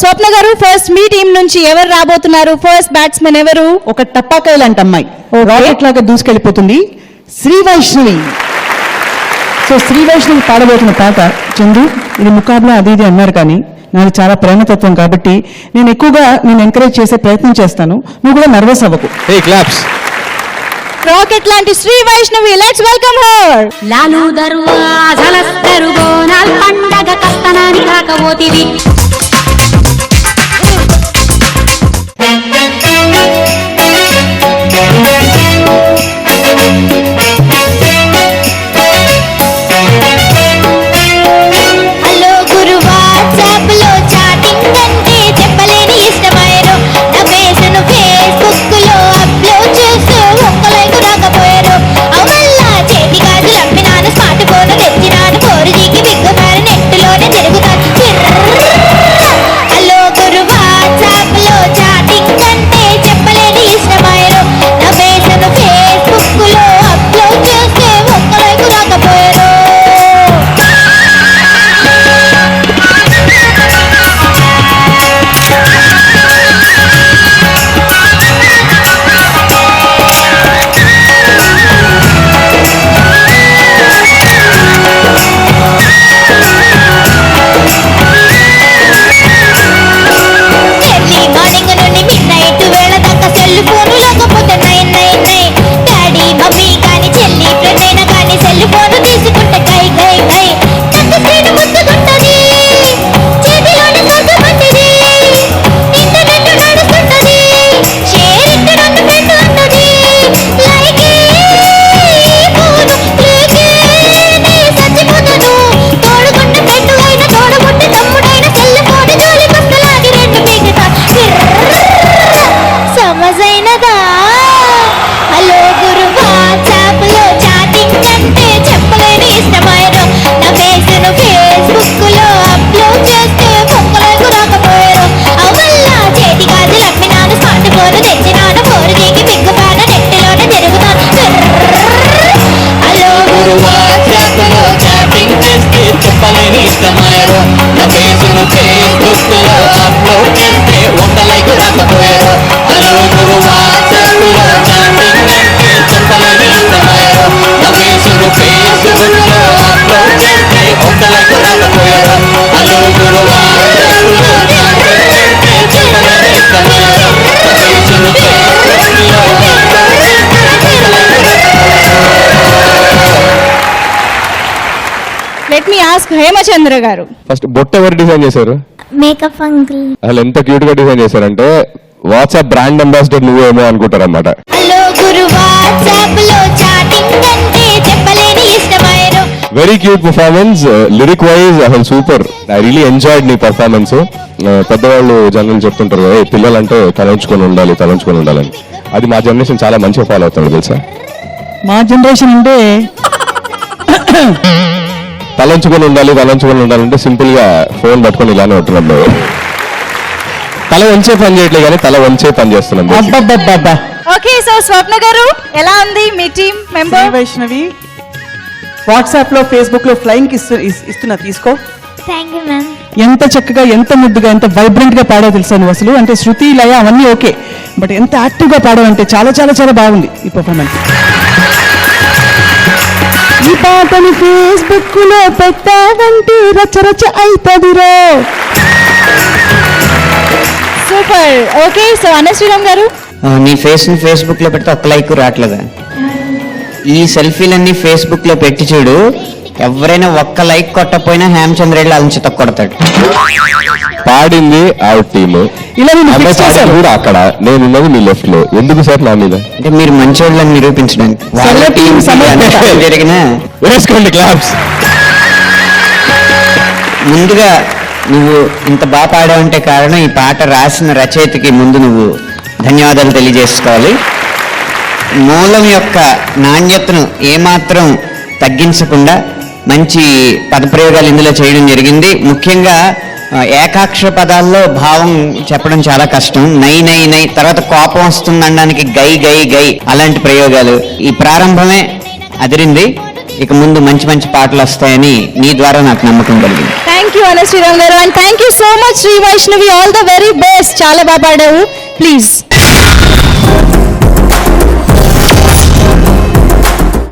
స్వప్న గారు, ఫస్ట్ మీ టీం నుంచి ఎవరు రాబోతున్నారు? ఫస్ట్ బ్యాట్స్మెన్ ఎవరు? ఒక టపాకాయలు అంట అమ్మాయి రాకెట్ లాగా దూసుకెళ్ళిపోతుంది, శ్రీ వైష్ణవి. సో శ్రీ వైష్ణవి పాడబోతున్న పాట చందు, ఇది ముకాబ్లా అది ఇది అన్నారు, కానీ నాది చాలా ప్రేమతత్వం కాబట్టి నేను ఎక్కువగా ఎంకరేజ్ చేసే ప్రయత్నం చేస్తాను. నువ్వు కూడా నర్వస్ అవ్వకు. క్లాప్స్. రాకెట్ లాంటి Shri Vaishnavi, let's welcome her. లాలు దర్వాజలస్తరు బోనాల్ పండగ కస్తనాని రాకపోతివి. లెట్ మీ ఆస్క్ హేమచంద్ర గారు. ఫస్ట్ బొట్ట ఎవరు డిజైన్ చేశారు? Makeup uncle. అసలు ఎంత క్యూట్ గా డిజైన్ చేశారంటే వాట్సాప్ బ్రాండ్ అంబాసిడర్ నువ్వేమో అనుకుంటారన్నమాట. Very cute performance, lyric wise అసలు సూపర్. ఐ రియలీ ఎంజాయ్డ్ నీ పర్ఫార్మెన్స్. పెద్దవాళ్ళు జనరల్ చెప్తుంటారు కదా, పిల్లలంటే తలంచుకొని ఉండాలని. అది మా జనరేషన్ చాలా మంచిగా ఫాలో అవుతుంది తెలుసా. మా జనరేషన్ అంటే తలంచుకొని ఉండాలంటే సింపుల్ గా ఫోన్ పట్టుకొని ఇలానే ఉంటున్నాం. తల వంచే పని చేయట్లేదు కానీ తల వంచే పని చేస్తున్నాం. ఓకే, సో స్వప్న గారు ఎలా ఉంది మీ team member? Shri Vaishnavi WhatsApp లో ఫేస్బుక్ లో ఫ్లైంగ్ ఇస్తున్నా, తీసుకో. Thank you ma'am. ఎంత చక్కగా, ఎంత ముద్దుగా, ఎంత వైబ్రెంట్ గా పాడావు తెలుసా నువ్వు. అసలు అంటే శృతి లయ అవన్నీ ఓకే, బట్ ఎంత యాక్టివ్ గా పాడావంటే చాలా చాలా చాలా బాగుంది ఈ పర్ఫార్మెన్స్. ఈ పాటని ఫేస్బుక్ లో పెట్టావంటే రచరచ అయితదిరో. సూపర్. ఓకే, సో అనశ్రీరామ్ గారు, నీ ఫేస్ ని ఫేస్బుక్ లో పెడితే ఒక్క లైక్ రావట్లేదా? ఈ సెల్ఫీలన్నీ ఫేస్బుక్ లో పెట్టి చూడు, ఎవరైనా ఒక్క లైక్ కొట్టపోయినా హేమచంద్రెడ్డి అలంచి తొక్కొడతాడు. పాడింది ఆవిడ టీము, ఇలా కూడా అక్కడ నేనున్నది మీ లెఫ్ట్ లో. ఎందుకు సార్ నా మీద? అంటే మీరు మంచోళ్ళని నిరూపించడానికి. జరిగిన వేసుకోండి క్లాప్స్. ముందుగా నువ్వు ఇంత బాగా పాడావంటే కారణం ఈ పాట రాసిన రచయితకి ముందు నువ్వు ధన్యవాదాలు తెలియజేసుకోవాలి. మూలం యొక్క నాణ్యతను ఏమాత్రం తగ్గించకుండా మంచి పదప్రయోగాలు ఇందులో చేయడం జరిగింది. ముఖ్యంగా ఏకాక్షర పదాల్లో భావం చెప్పడం చాలా కష్టం. నై నై నై, తర్వాత కోపం వస్తుందనడానికి గై గై గై, అలాంటి ప్రయోగాలు. ఈ ప్రారంభమే అదిరింది. ఇక ముందు మంచి మంచి పాటలు వస్తాయని నీ ద్వారా నాకు నమ్మకం కలిగింది. థ్యాంక్ యూ అన్న శ్రీరామ్ గారు, and thank you so much Sri Vaishnavi. All the very best. చాలా బాగా పాడావు. ప్లీజ్.